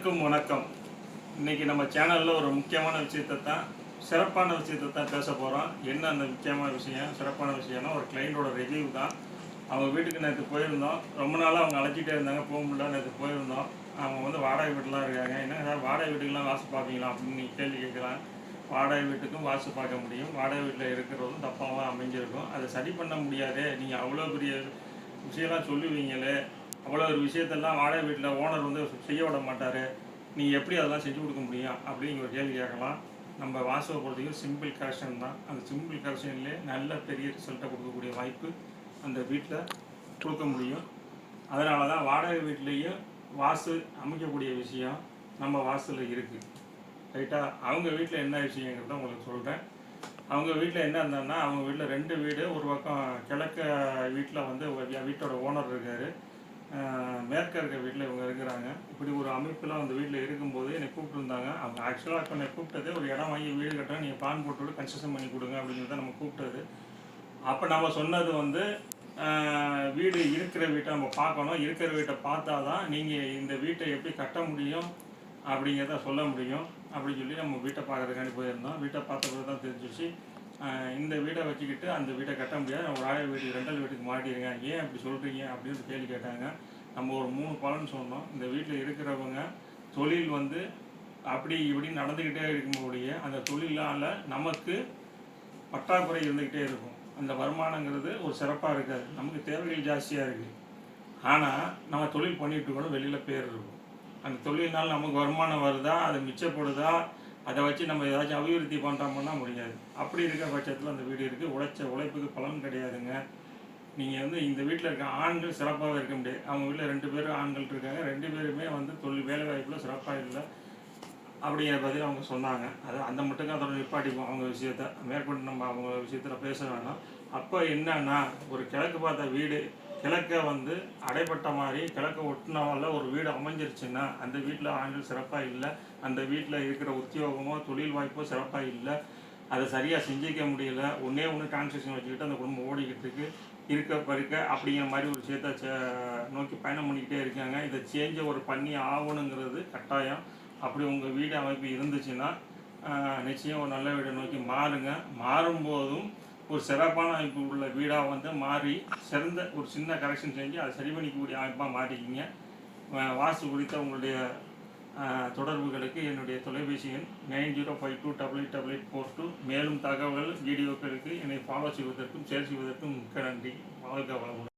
அனைவருக்கும் வணக்கம். இன்னைக்கு நம்ம சேனலில் ஒரு முக்கியமான விஷயத்தை தான் சிறப்பான விஷயத்தை தான் பேச போகிறோம். என்ன அந்த முக்கியமான விஷயம் சிறப்பான விஷயம்னா ஒரு கிளைண்டோட ரிவ்யூ தான். அவங்க வீட்டுக்கு நேற்று போயிருந்தோம். ரொம்ப நாளாக அவங்க அழைச்சிட்டே இருந்தாங்க, போக முடியல. நேற்று போயிருந்தோம். அவங்க வந்து வாடகை வீட்டிலாம் இருக்காங்க. என்ன சார் வாடகை வீட்டுக்கெலாம் வாசு பார்ப்பீங்களா அப்படின்னு நீங்கள் கேள்வி கேட்கலாம். வாடகை வீட்டுக்கும் வாசு பார்க்க முடியும். வாடகை வீட்டில் இருக்கிறதும் தப்பாக அமைஞ்சிருக்கும். அதை சரி பண்ண முடியாதே. நீங்கள் அவ்வளோ பெரிய விஷயம்லாம் சொல்லுவீங்களே, அவ்வளோ ஒரு விஷயத்தெல்லாம் வாடகை வீட்டில் ஓனர் வந்து செய்ய விட மாட்டார், நீங்கள் எப்படி அதெல்லாம் செஞ்சு கொடுக்க முடியும் அப்படிங்கிற ஒரு கேள்வி கேட்கலாம். நம்ம வாசுவை பொறுத்தவரைக்கும் சிம்பிள் கரெக்ஷன் தான். அந்த சிம்பிள் கரெக்ஷன்லேயே நல்ல பெரிய ரிசல்ட்டை கொடுக்கக்கூடிய வாய்ப்பு அந்த வீட்டில் கொடுக்க முடியும். அதனால தான் வாடகை வீட்லேயும் வாசு அமைக்கக்கூடிய விஷயம் நம்ம வாசலில் இருக்குது. ரைட்டாக அவங்க வீட்டில் என்ன விஷயங்கிறத உங்களுக்கு சொல்கிறேன். அவங்க வீட்டில் என்ன இருந்தாங்கன்னா, அவங்க வீட்டில் 2 வீடு. ஒரு பக்கம் கிழக்க வீட்டில் வந்து வீட்டோட ஓனர் இருக்கார், மேற்க இருக்க வீட்டில் இவங்க இருக்கிறாங்க. இப்படி ஒரு அமைப்பெலாம் அந்த வீட்டில் இருக்கும்போது என்னை கூப்பிட்டுருந்தாங்க. அவங்க ஆக்சுவலாக இப்போ என்னை கூப்பிட்டது ஒரு இடம் வாங்கி வீடு கட்டுறேன், நீங்கள் பிளான் போட்டு கன்ஸ்ட்ரக்ஷன் பண்ணி கொடுங்க அப்படிங்கிறத நம்ம கூப்பிட்டது. அப்போ நம்ம சொன்னது வந்து வீடு இருக்கிற வீட்டை நம்ம பார்க்கணும், இருக்கிற வீட்டை பார்த்தா தான் நீங்கள் இந்த வீட்டை எப்படி கட்ட முடியும் அப்படிங்கிறத சொல்ல முடியும் அப்படின்னு சொல்லி நம்ம வீட்டை பார்க்குறதுக்காண்டி போயிருந்தோம். வீட்டை பார்த்த பிறகு தான் தெரிஞ்சிச்சு, இந்த வீடை வச்சுக்கிட்டு அந்த வீட்டை கட்ட முடியாது, நம்ம வாடகை வீட்டுக்கு ரெண்டல் வீட்டுக்கு மாட்டிடுங்க, ஏன் அப்படி சொல்கிறீங்க அப்படின்னு கேள்வி கேட்டாங்க. நம்ம ஒரு 3 பலன் சொன்னோம். இந்த வீட்டில் இருக்கிறவங்க தொழில் வந்து அப்படி இப்படி நடந்துக்கிட்டே இருக்கும்போடைய அந்த தொழிலால் நமக்கு பற்றாக்குறை இருந்துக்கிட்டே இருக்கும். அந்த வருமானங்கிறது ஒரு சிறப்பாக இருக்காது, நமக்கு தேவைகள் ஜாஸ்தியாக இருக்குது. ஆனால் நம்ம தொழில் பண்ணிகிட்டு இருக்கணும், வெளியில் பேர் இருக்கும். அந்த தொழில்னால் நமக்கு வருமானம் வருதா, அது மிச்சப்படுதா, அதை வச்சு நம்ம ஏதாச்சும் அபிவிருத்தி பண்ணுறோம்னா முடியாது. அப்படி இருக்கிற பட்சத்தில் அந்த வீடு இருக்குது. உழைப்புக்கு பலன் கிடையாதுங்க. நீங்கள் வந்து இந்த வீட்டில் இருக்க ஆண்கள் சிறப்பாக இருக்க முடியாது. அவங்க வீட்டில் 2 பேரும் ஆண்கள் இருக்காங்க. 2 பேருமே வந்து வேலை வாய்ப்பில் சிறப்பாக இல்லை அப்படிங்கிற பதில் அவங்க சொன்னாங்க. அது அந்த மட்டும் அதோட நிப்பாட்டிப்போம் அவங்க விஷயத்த. மேற்கொண்டு நம்ம அவங்க விஷயத்தில் பேச வேணாம். அப்போ என்னன்னா, ஒரு கிழக்கு பார்த்த வீடு, கிழக்க வந்து அடைப்பட்ட மாதிரி கிழக்க ஒட்டினால ஒரு வீடு அமைஞ்சிருச்சுன்னா அந்த வீட்டில் ஆண்கள் சிறப்பாக இல்லை, அந்த வீட்டில் இருக்கிற உத்தியோகமோ தொழில் வாய்ப்போ சிறப்பாக இல்லை, அதை சரியாக செஞ்சிக்க முடியல. ஒன்றே டிரான்சாக்ஷன் வச்சுக்கிட்டு அந்த குடும்பம் ஓடிக்கிட்டு இருக்க பறிக்க அப்படிங்கிற மாதிரி ஒரு விஷயத்தை நோக்கி பயணம் பண்ணிக்கிட்டே இருக்காங்க. இதை ஒரு பண்ணி ஆகணுங்கிறது கட்டாயம். அப்படி உங்கள் வீடு அமைப்பு இருந்துச்சுன்னா நிச்சயம் ஒரு நல்ல வீடை நோக்கி மாறுங்க. மாறும்போதும் ஒரு சிறப்பான அமைப்பு உள்ள வீடாக வந்து மாறி சிறந்த ஒரு சின்ன கரெக்ஷன் செஞ்சு அதை சரி பண்ணிக்கக்கூடிய அமைப்பாக மாட்டிக்கிங்க. வாஸ்து குறித்த உங்களுடைய தொடர்புகளுக்கு என்னுடைய தொலைபேசி எண் 9052888842. மேலும் தகவல் வீடியோக்களுக்கு என்னை ஃபாலோ செய்வதற்கும் ஷேர் செய்வதற்கும் மிக்க நன்றி. வாழ்க வளமுடன்.